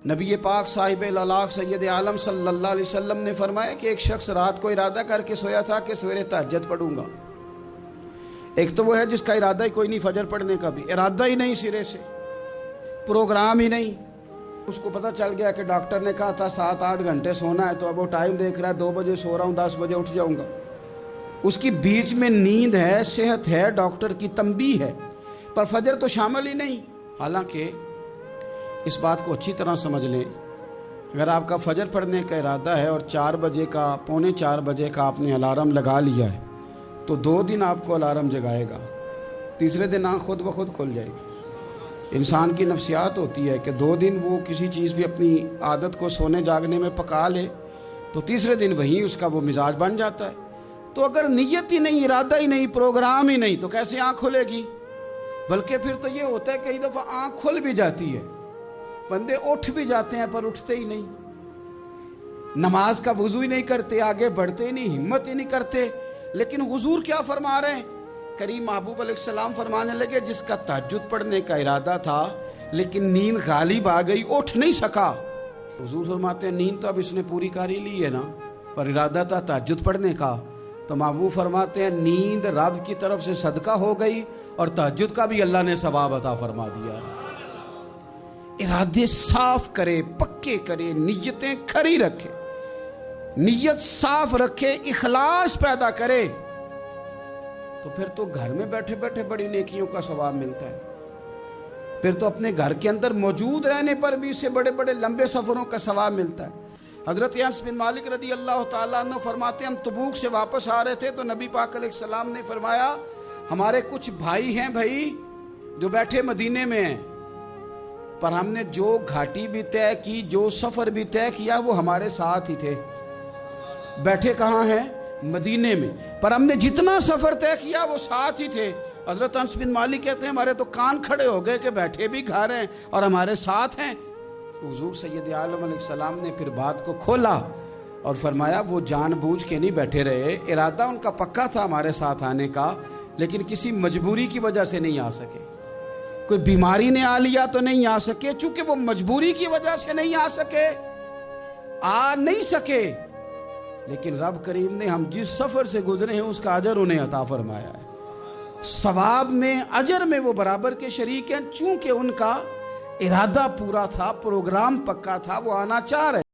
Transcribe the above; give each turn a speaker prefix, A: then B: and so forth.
A: نبی پاک صاحب الالاق سید عالم صلی اللہ علیہ وسلم نے فرمایا کہ ایک شخص رات کو ارادہ کر کے سویا تھا کہ سویرے تہجد پڑھوں گا۔ ایک تو وہ ہے جس کا ارادہ ہی کوئی نہیں، فجر پڑھنے کا بھی ارادہ ہی نہیں، سرے سے پروگرام ہی نہیں۔ اس کو پتہ چل گیا کہ ڈاکٹر نے کہا تھا 7-8 گھنٹے سونا ہے، تو اب وہ ٹائم دیکھ رہا ہے 2 بجے سو رہا ہوں، 10 بجے اٹھ جاؤں گا۔ اس کی بیچ میں نیند ہے، صحت ہے، ڈاکٹر کی تنبیہ ہے، پر فجر تو شامل ہی نہیں۔ حالانکہ اس بات کو اچھی طرح سمجھ لیں، اگر آپ کا فجر پڑھنے کا ارادہ ہے اور 4 بجے کا 3:45 بجے کا آپ نے الارم لگا لیا ہے، تو 2 دن آپ کو الارم جگائے گا، تیسرے دن آنکھ خود بخود کھل جائے گی۔ انسان کی نفسیات ہوتی ہے کہ 2 دن وہ کسی چیز بھی اپنی عادت کو سونے جاگنے میں پکا لے تو تیسرے دن وہی اس کا وہ مزاج بن جاتا ہے۔ تو اگر نیت ہی نہیں، ارادہ ہی نہیں، پروگرام ہی نہیں، تو کیسے آنکھ کھلے گی؟ بلکہ پھر تو یہ ہوتا ہے کئی دفعہ آنکھ کھل بھی جاتی ہے، بندے اٹھ بھی جاتے ہیں پر اٹھتے ہی نہیں، نماز کا وضو ہی نہیں کرتے، آگے بڑھتے ہی نہیں، ہمت ہی نہیں کرتے۔ لیکن حضور کیا فرما رہے ہیں؟ کریم محبوب علیہ السلام فرمانے لگے جس کا تہجد پڑھنے کا ارادہ تھا لیکن نیند غالب آ گئی، اٹھ نہیں سکا۔ حضور فرماتے ہیں نیند تو اب اس نے پوری کر ہی لی ہے نا، پر ارادہ تھا تہجد پڑھنے کا۔ تو محبوب فرماتے ہیں نیند رب کی طرف سے صدقہ ہو گئی اور تہجد کا بھی اللہ نے ثواب عطا فرما دیا۔ ارادے صاف کرے، پکے کرے، نیتیں کھری رکھے، نیت صاف رکھے، اخلاص پیدا کرے، تو پھر تو گھر میں بیٹھے بیٹھے بڑی نیکیوں کا ثواب ملتا ہے۔ پھر تو اپنے گھر کے اندر موجود رہنے پر بھی اسے بڑے بڑے لمبے سفروں کا ثواب ملتا ہے۔ حضرت انس بن مالک رضی اللہ تعالیٰ عنہ فرماتے ہیں ہم تبوک سے واپس آ رہے تھے تو نبی پاک علیہ السلام نے فرمایا ہمارے کچھ بھائی ہیں بھائی جو بیٹھے مدینے میں ہیں، پر ہم نے جو گھاٹی بھی طے کی، جو سفر بھی طے کیا، وہ ہمارے ساتھ ہی تھے۔ بیٹھے کہاں ہیں؟ مدینے میں، پر ہم نے جتنا سفر طے کیا وہ ساتھ ہی تھے۔ حضرت انس بن مالک کہتے ہیں ہمارے تو کان کھڑے ہو گئے کہ بیٹھے بھی گھر ہیں اور ہمارے ساتھ ہیں۔ حضور سید عالم علیہ السلام نے پھر بات کو کھولا اور فرمایا وہ جان بوجھ کے نہیں بیٹھے رہے، ارادہ ان کا پکا تھا ہمارے ساتھ آنے کا، لیکن کسی مجبوری کی وجہ سے نہیں آ سکے۔ کوئی بیماری نے آ لیا تو نہیں آ سکے، چونکہ وہ مجبوری کی وجہ سے نہیں آ سکے، آ نہیں سکے، لیکن رب کریم نے ہم جس سفر سے گزرے ہیں اس کا اجر انہیں عطا فرمایا ہے۔ ثواب میں، اجر میں وہ برابر کے شریک ہیں، چونکہ ان کا ارادہ پورا تھا، پروگرام پکا تھا، وہ آنا چاہ رہے